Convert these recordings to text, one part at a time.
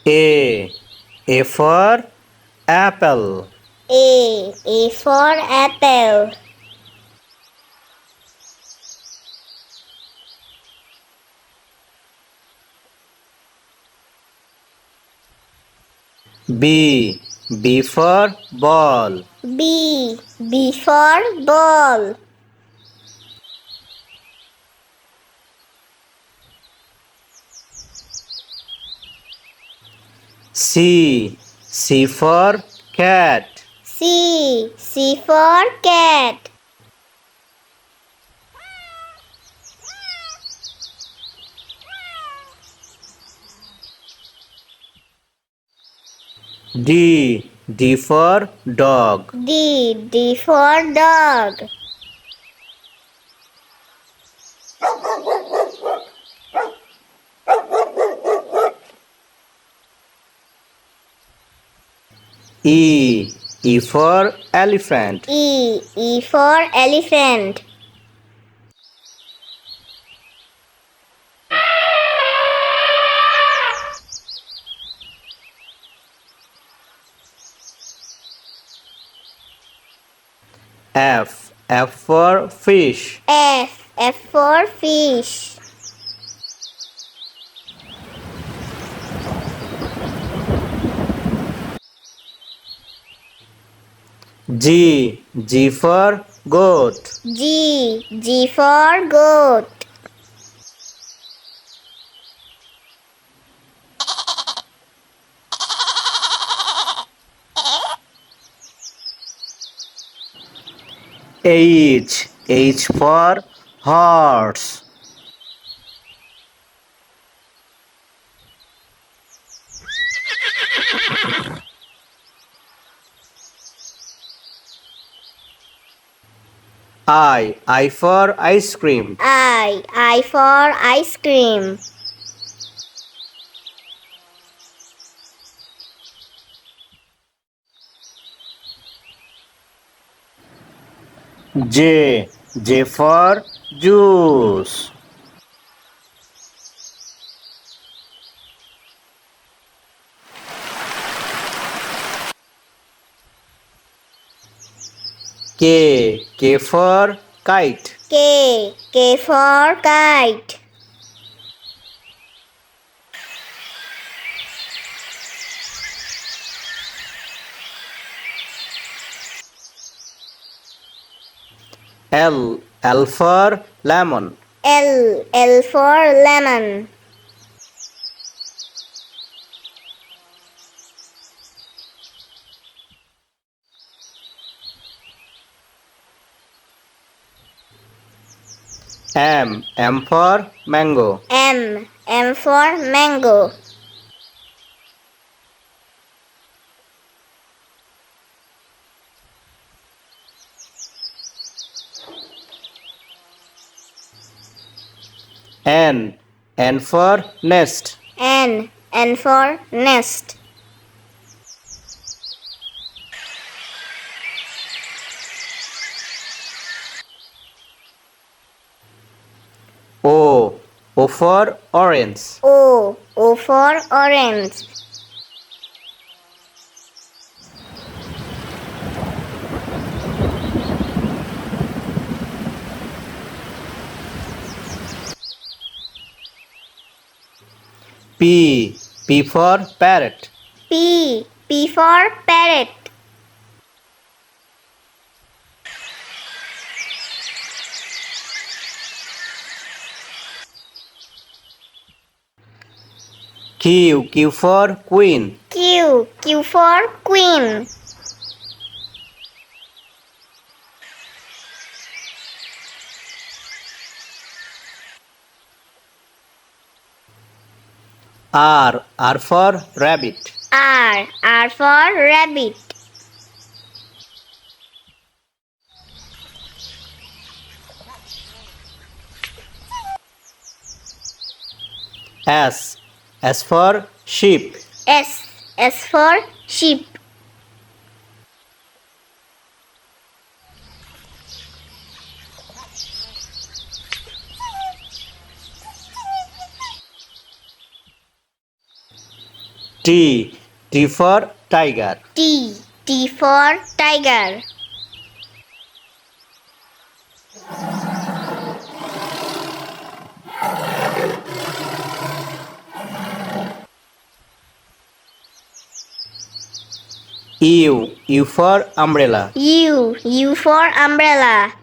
A. A for apple. A for apple. B. B for ball. B for ball. C. C for cat. C for cat. D. D for dog. D for dog. E. E for elephant. E for elephant. F. F for fish. F for fish. G. G for goat. G for goat. H. H for horse. I for ice cream. I for ice cream. J. J for juice. K. K for kite. K for kite. L. L for lemon. L for lemon. M. M for mango. M for mango. N. N for nest. N for nest. O. O for orange. O for orange. P. P for parrot. P for parrot. Q. Q for queen. Q for queen. R. R for rabbit. R for rabbit. S. S for sheep. S for sheep. T. T for tiger. T. T for tiger. U. U for umbrella. U. U for umbrella.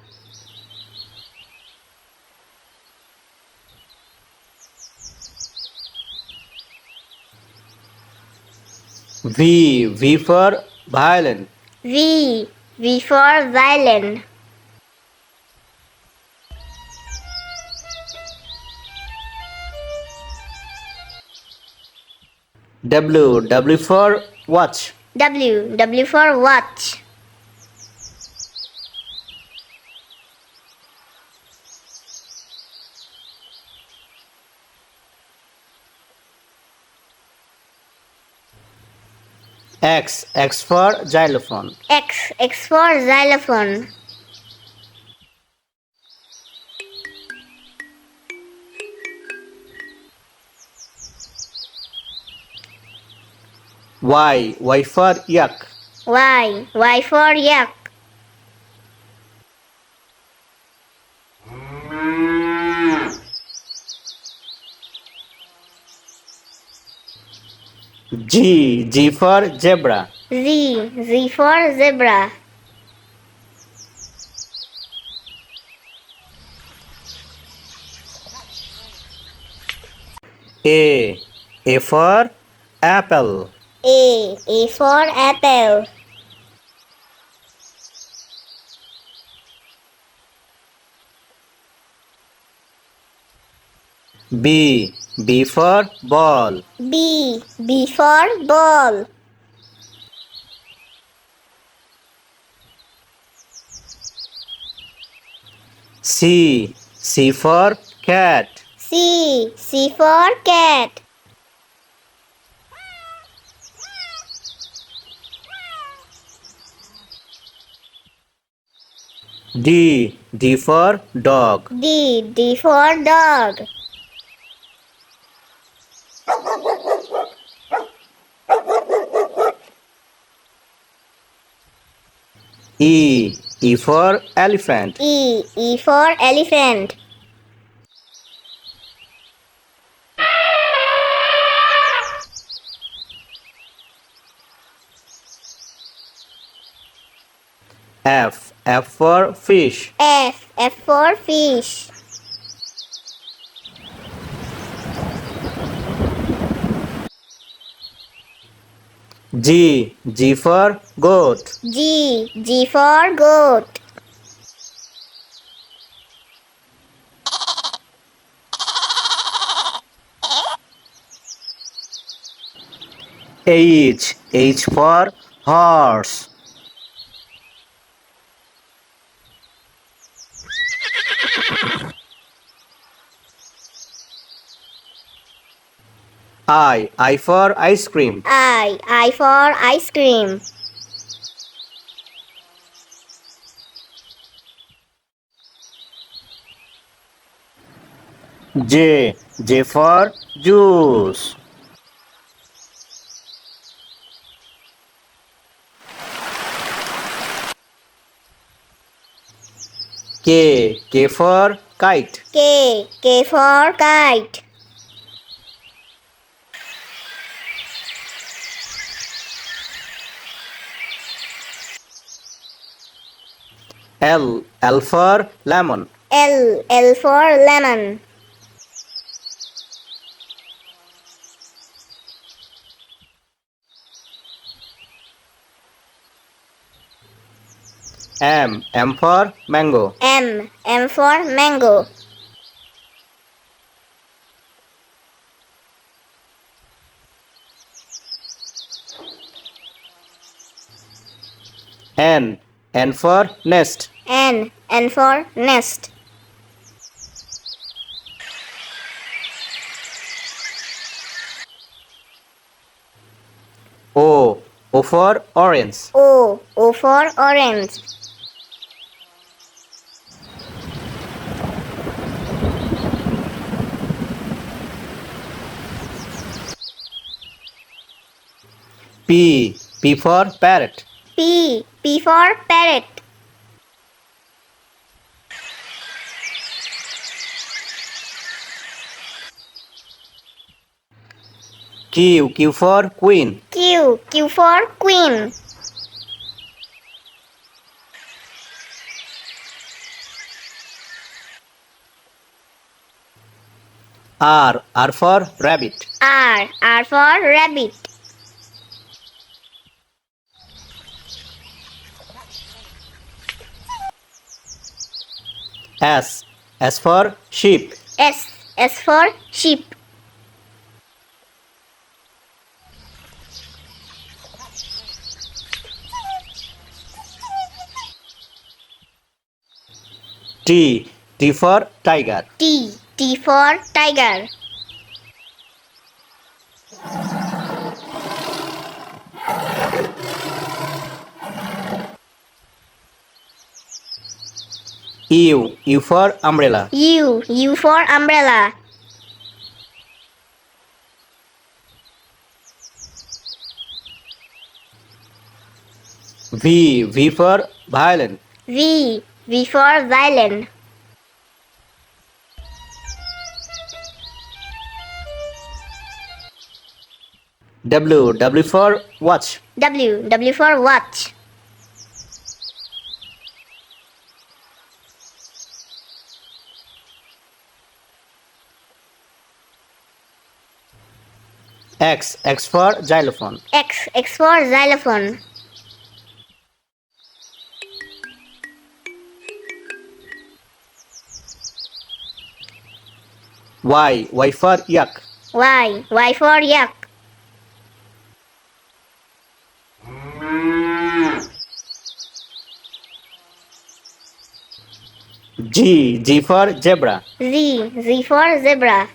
V. V for violin. V. V for violin. W. W for watch. W. W for watch. X. X for xylophone. X. X for xylophone. Y. Y for yak. Y. Y for yak. G. G for zebra. Z. Z for zebra. A. A for apple. A. A for apple. B. B for ball. B. B for ball. C. C for cat. C. C for cat. D. D for dog. D. D for dog. E. E for elephant. E. E for elephant. F. F for fish. F. F for fish. G. G for goat. G. G for goat. H. H for horse. I for ice cream. I for ice cream. J. J for juice. K. K for kite. K. K for kite. L. L for lemon. L. L for lemon. M. M for mango. M. M for mango. N. N for nest. N. N for nest. O. O for orange. O. O for orange. P for parrot. P for parrot. Q for queen. Q for queen. R for rabbit. R for rabbit. S for sheep. S for sheep. T for tiger. T for tiger. U for umbrella. U for umbrella. V for violin. V for violin. W for watch. W for watch. X for xylophone. X for xylophone. Y for yak. Y for yak. G for zebra. Z for zebra.